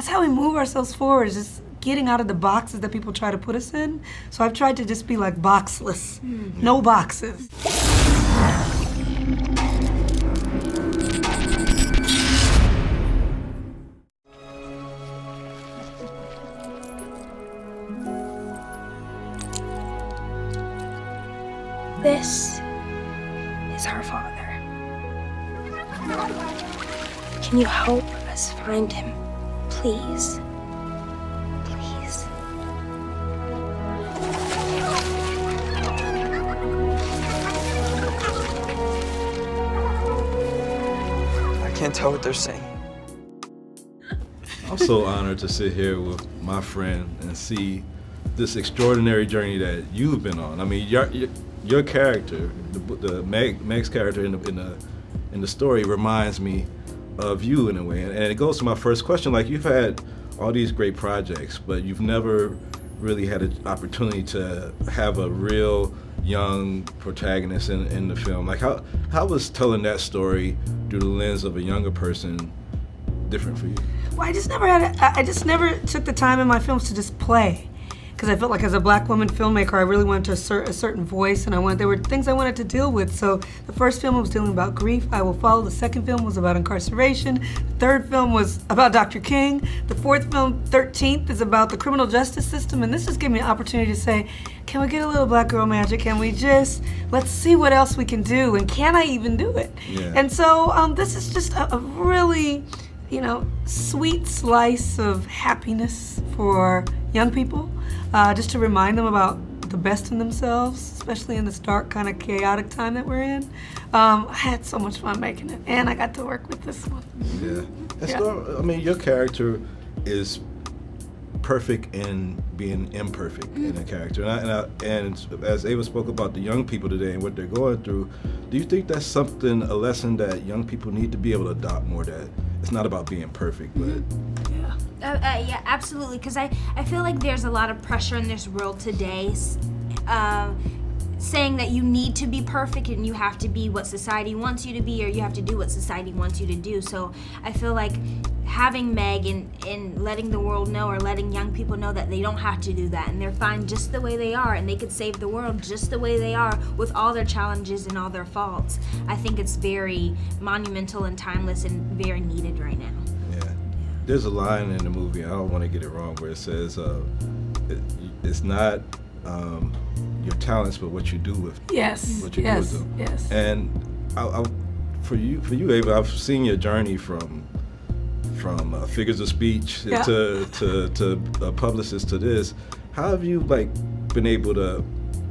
That's how we move ourselves forward, is just getting out of the boxes that people try to put us in. So I've tried to just be like boxless, no boxes. This is our father. Can you help us find him, please? Please. I can't tell what they're saying. I'm so honored to sit here with my friend and see this extraordinary journey that you've been on. I mean, your character, the Meg's character in the story reminds me of you in a way, and it goes to my first question. Like, you've had all these great projects, but you've never really had an opportunity to have a real young protagonist in the film. Like, how was telling that story through the lens of a younger person different for you? Well, I just never took the time in my films to just play. Because I felt like as a black woman filmmaker, I really wanted to assert a certain voice, and there were things I wanted to deal with. So the first film was dealing about grief, I Will Follow. The second film was about incarceration. The third film was about Dr. King. The fourth film, 13th, is about the criminal justice system. And this just gave me an opportunity to say, can we get a little black girl magic? Can we let's see what else we can do, and can I even do it? Yeah. And so this is just a really, sweet slice of happiness for young people. Just to remind them about the best in themselves, especially in this dark, kind of chaotic time that we're in. I had so much fun making it, and I got to work with this one. Yeah. So, I mean, your character is perfect in being imperfect in a character. And as Ava spoke about the young people today and what they're going through, do you think that's a lesson that young people need to be able to adopt more, that it's not about being perfect, but... Yeah, absolutely, because I feel like there's a lot of pressure in this world today saying that you need to be perfect and you have to be what society wants you to be, or you have to do what society wants you to do. So I feel like having Meg and letting the world know, or letting young people know that they don't have to do that, and they're fine just the way they are, and they could save the world just the way they are with all their challenges and all their faults. I think it's very monumental and timeless and very needed right now. There's a line in the movie, I don't want to get it wrong, where it says, it's not your talents, but what you do with them. Yes, what you do with them. Yes. And for you, Ava, I've seen your journey from figures of speech to a publicist to this. How have you been able to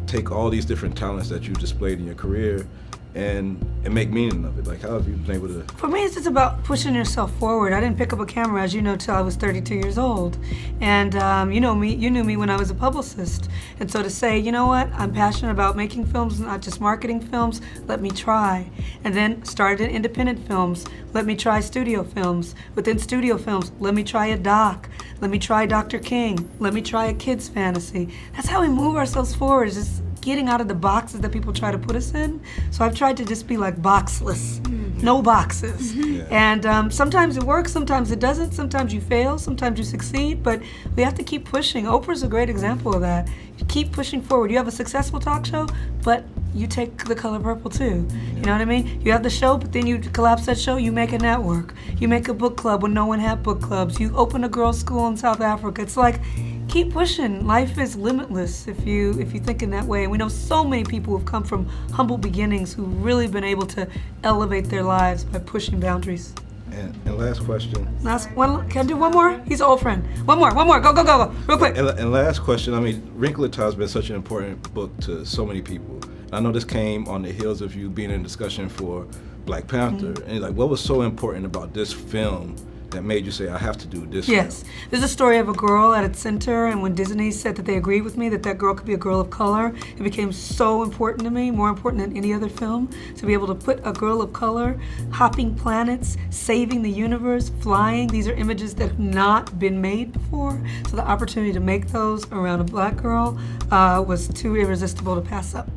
take all these different talents that you've displayed in your career and make meaning of it? Like, how have you been able to? For me, it's just about pushing yourself forward. I didn't pick up a camera, as you know, till I was 32 years old. And you knew me when I was a publicist. And so to say, you know what, I'm passionate about making films, not just marketing films, let me try. And then started in independent films, let me try studio films. Within studio films, let me try a doc. Let me try Dr. King. Let me try a kid's fantasy. That's how we move ourselves forward, is just getting out of the boxes that people try to put us in. So I've tried to just be like boxless, no boxes. And sometimes it works, sometimes it doesn't, sometimes you fail, sometimes you succeed, but we have to keep pushing. Oprah's a great example of that. You keep pushing forward. You have a successful talk show, but you take The Color Purple too. You know what I mean? You have the show, but then you collapse that show, you make a network. You make a book club when no one had book clubs. You open a girls' school in South Africa. It's like, keep pushing. Life is limitless if you think in that way. And we know so many people who've come from humble beginnings who've really been able to elevate their lives by pushing boundaries. And last question. Last one. Can I do one more? He's an old friend. One more. Go, real quick. And last question. I mean, Wrinkle has been such an important book to so many people. I know this came on the heels of you being in discussion for Black Panther. And what was so important about this film that made you say, I have to do this? Yes. There's a story of a girl at its center, and when Disney said that they agreed with me that girl could be a girl of color, it became so important to me, more important than any other film, to be able to put a girl of color, hopping planets, saving the universe, flying. These are images that have not been made before. So the opportunity to make those around a black girl was too irresistible to pass up.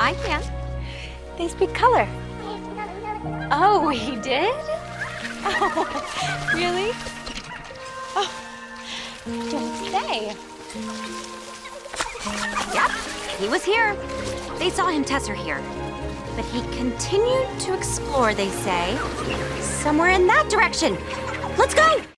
I can. They speak color. Oh, he did? Oh, really? Oh, don't say. Yep, he was here. They saw him test her here. But he continued to explore, they say. Somewhere in that direction. Let's go!